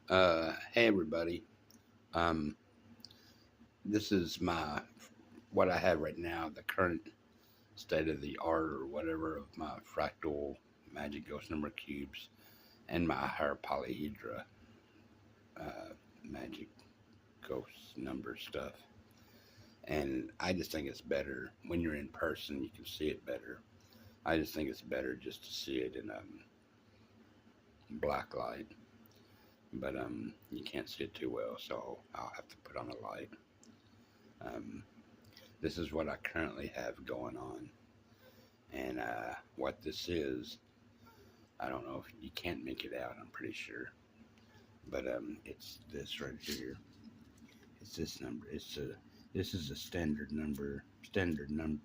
Hey everybody. Um, this is what I have right now, the current state of the art or whatever of my fractal magic ghost number cubes and my higher polyhedra magic ghost number stuff. And I just think it's better when you're in person. You can see it better. I just think it's better just to see it in black light, but you can't see it too well, so I'll have to put on a light. Um, This is what I currently have going on. And what this is, I don't know if you can't make it out, I'm pretty sure. But it's this right here. It's this number. This is a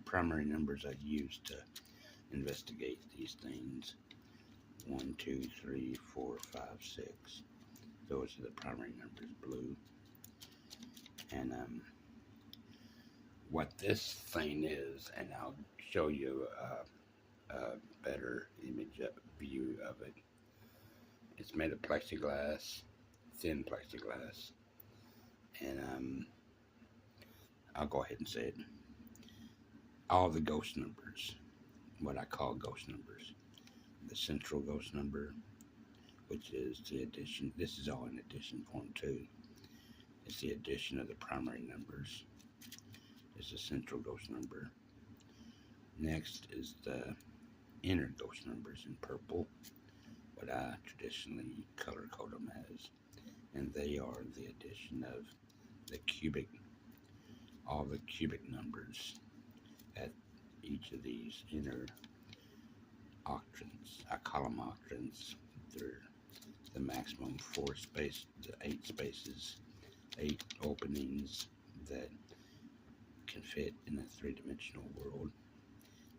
primary numbers I use to investigate these things. 1, 2, 3, 4, 5, 6. Those are the primary numbers, blue. And what this thing is, and I'll show you a better view of it. It's made of plexiglass, thin plexiglass, and I'll go ahead and say it. All the ghost numbers, what I call ghost numbers, the central ghost number, which is the addition. This is all in addition form too. It's the addition of the primary numbers. It's the central ghost number. Next is the inner ghost numbers in purple, what I traditionally color code them as, and they are the addition of the cubic, all the cubic numbers at each of these inner octants. I call them octants. They're the maximum 8 spaces, 8 openings that can fit in a 3-dimensional world.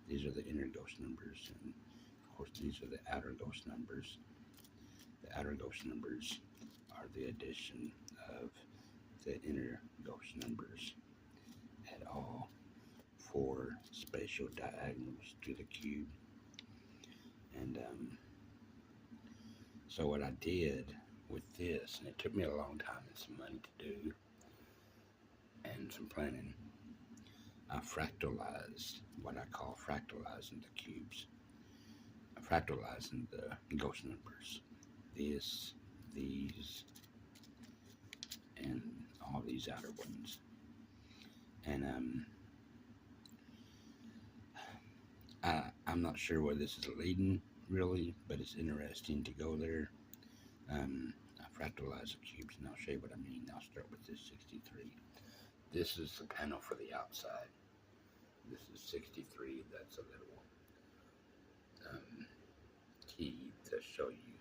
These are the inner ghost numbers, and of course these are the outer ghost numbers. The outer ghost numbers are the addition of the inner ghost numbers at all 4 spatial diagonals to the cube. And so what I did with this, and it took me a long time and some money to do and some planning, I fractalized, what I call fractalizing the cubes, fractalizing the ghost numbers, these, and all these outer ones. And I'm not sure where this is leading really, but it's interesting to go there. I fractalize the cubes, and I'll show you what I mean. I'll start with this 63. This is the panel for the outside. This is 63. That's a little key to show you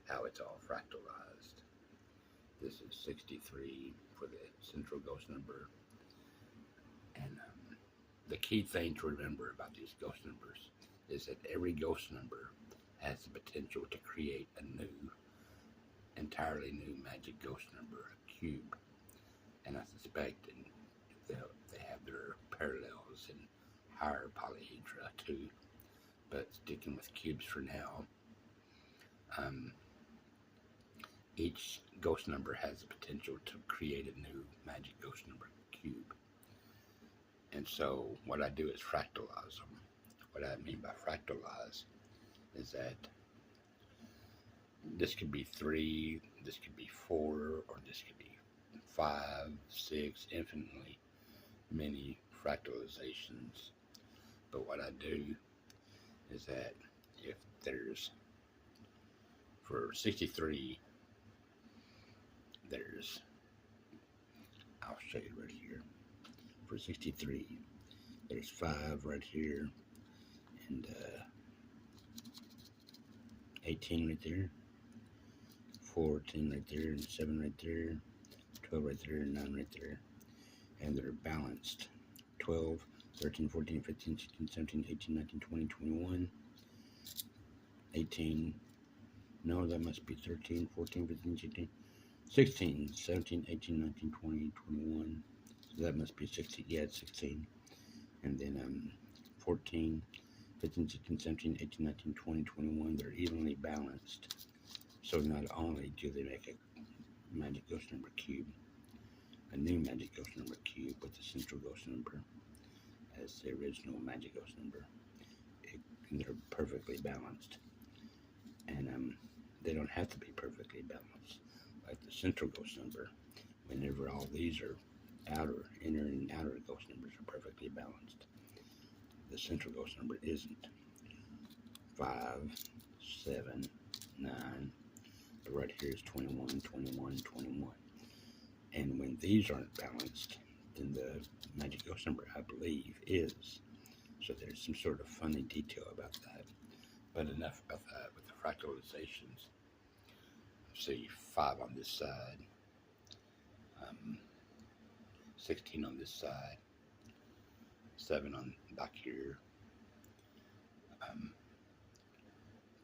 how it's all fractalized. This is 63 for the central ghost number. And the key thing to remember about these ghost numbers is that every ghost number has the potential to create a entirely new magic ghost number, a cube. And I suspect they have their parallels in higher polyhedra too. But sticking with cubes for now, each ghost number has the potential to create a new magic ghost number cube. And so what I do is fractalize them. What I mean by fractalize is that this could be 3, this could be 4, or this could be 5, 6, infinitely many fractalizations. But what I do is that if there's, for 63, I'll show you right here. For 63, there's 5 right here, and 18 right there, 14 right there, and 7 right there, 12 right there, and 9 right there. And they're balanced. 12, 13, 14, 15, 16, 17, 18, 19, 20, 21, 18. No, that must be 13, 14, 15, 16, 16, 17, 18, 19, 20, 21. So that must be 16. Yeah, it's 16. And then 14, 15, 16, 17, 18, 19, 20, 21. They're evenly balanced. So not only do they make magic ghost number cube, a new magic ghost number cube with the central ghost number as the original magic ghost number. They're perfectly balanced, and they don't have to be perfectly balanced. Like the central ghost number, whenever all these are inner and outer ghost numbers are perfectly balanced, the central ghost number isn't. 5, 7, 9, but right here is 21, 21, 21. And when these aren't balanced, then the magic ghost number, I believe, is. So there's some sort of funny detail about that. But enough about that with the fractalizations. See 5 on this side, 16 on this side, 7 on back here,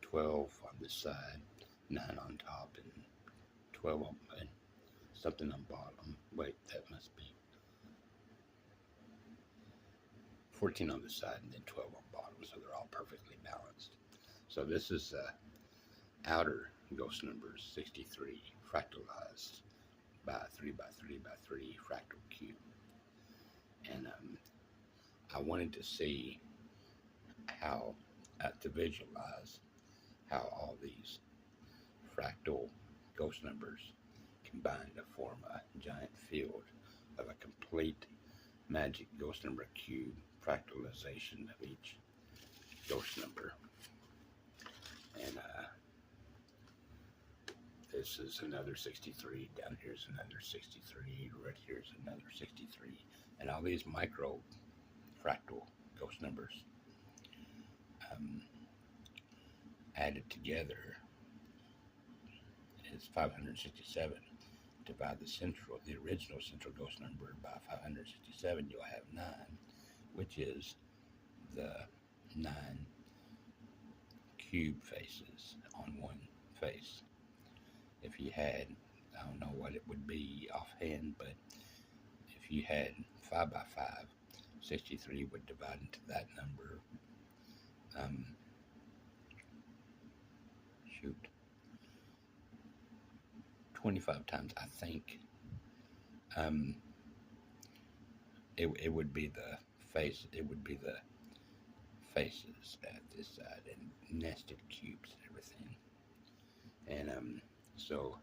12 on this side, 9 on top, and 12 on something on bottom. Wait, that must be 14 on this side and then 12 on bottom, so they're all perfectly balanced. So this is outer ghost numbers 63 fractalized by 3 by 3 by 3 fractal cube. And I wanted to see how to visualize how all these fractal ghost numbers combine to form a giant field of a complete magic ghost number cube fractalization of each ghost number. And this is another 63, down here's another 63, right here's another 63, and all these micro fractal ghost numbers added together is 567. Divide the original central ghost number by 567, you'll have 9, which is the 9 cube faces on one face. If you had, I don't know what it would be offhand, but if you had 5 by 5, 63 would divide into that number. 25 times, I think. It would be the face. It would be the faces at this side and nested cubes and everything. And so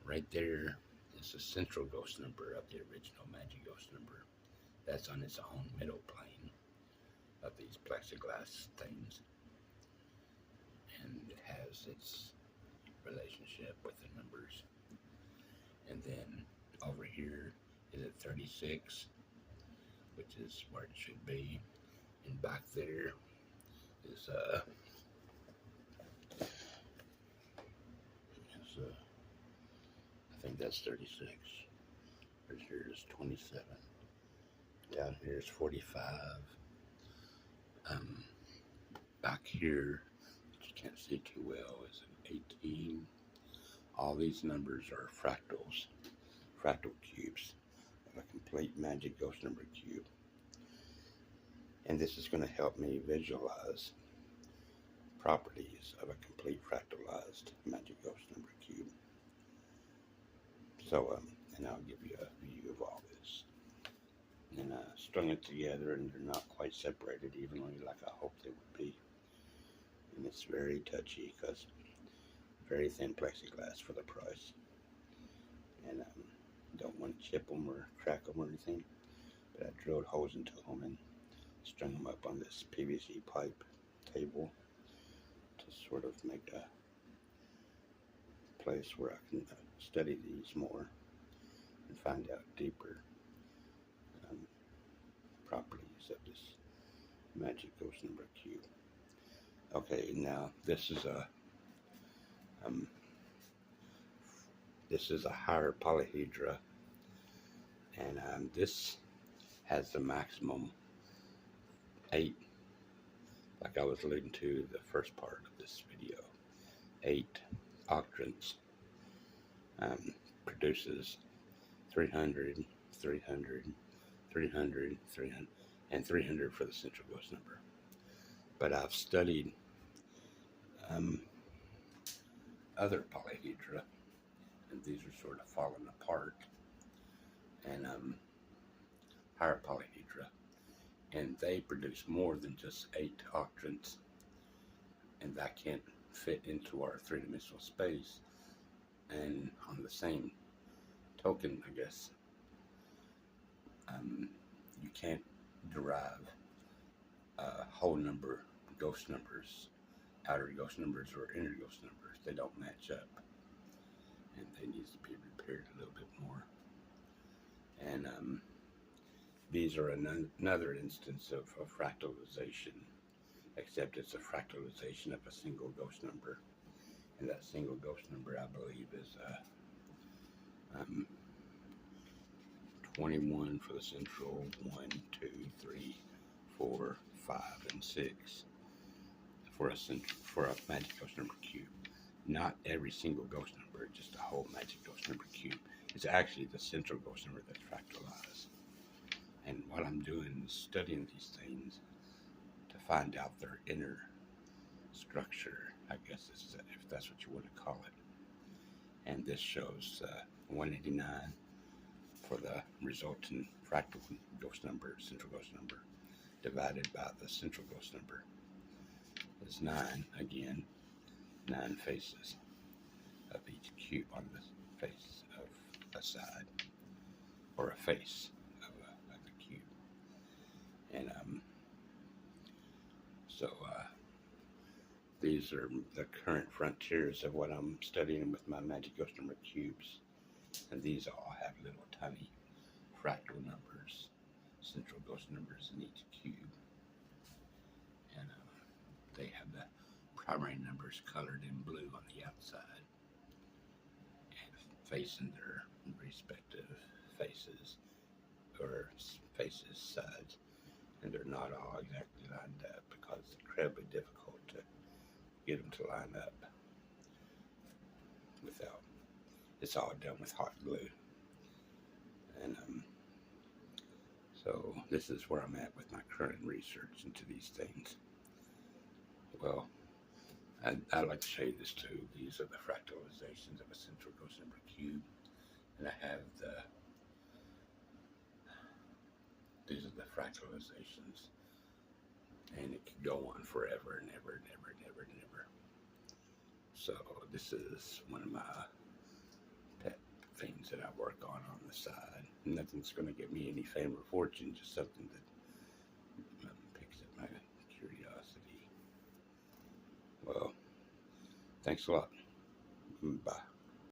right there is the central ghost number of the original magic ghost number. That's on its own middle plane of these plexiglass things, and it has its relationship with the numbers. And then over here is at 36, which is where it should be. And back there is I think that's 36. Right here is 27. Down here is 45. Back here, which you can't see too well, is an 18. All these numbers are fractals, fractal cubes of a complete magic ghost number cube. And this is going to help me visualize properties of a complete fractalized magic ghost number cube. So, and I'll give you a view of all this. And strung it together, and they're not quite separated evenly like I hoped they would be. And it's very touchy because very thin plexiglass for the price. And don't want to chip them or crack them or anything. But I drilled holes into them and strung them up on this PVC pipe table to sort of make a place where I can study these more and find out deeper properties of this magic ghost number cube. Okay, now this is a higher polyhedra, and this has the maximum 8, like I was alluding to the first part of this video, 8 octants. Produces 300, 300, 300, 300, and 300 for the central ghost number. But I've studied other polyhedra, and these are sort of falling apart, and Higher Polyhedra, and they produce more than just 8 octants, and that can't fit into our three-dimensional space. And on the same token, I guess, you can't derive whole number ghost numbers, outer ghost numbers, or inner ghost numbers. They don't match up, and they need to be repaired a little bit more. And these are another instance of a fractalization, except it's a fractalization of a single ghost number, and that single ghost number, I believe, is 21 for the central, 1, 2, 3, 4, 5, and 6 for a magic ghost number cube. Not every single ghost number, just a whole magic ghost number cube. It's actually the central ghost number that's fractalized. And what I'm doing is studying these things to find out their inner structure, I guess if that's what you want to call it. And this shows 189 for the resultant fractal ghost number, central ghost number, divided by the central ghost number. It's 9 again, 9 faces of each cube on the face of a side, or a face of the cube. And these are the current frontiers of what I'm studying with my magic ghost number cubes. And these all have little tiny fractal numbers, central ghost numbers in each cube. And they have the primary numbers colored in blue on the outside and facing their respective faces, or faces sides. And they're not all exactly lined up because it's incredibly difficult to get them to line up without, it's all done with hot glue. And so this is where I'm at with my current research into these things. Well, I'd like to show you this too. These are the fractalizations of a central ghost number cube, and I have these are the fractalizations, and it can go on forever and ever and ever and ever and ever. So this is one of my pet things that I work on the side. Nothing's going to get me any fame or fortune, just something that picks up my curiosity. Well, thanks a lot. Bye.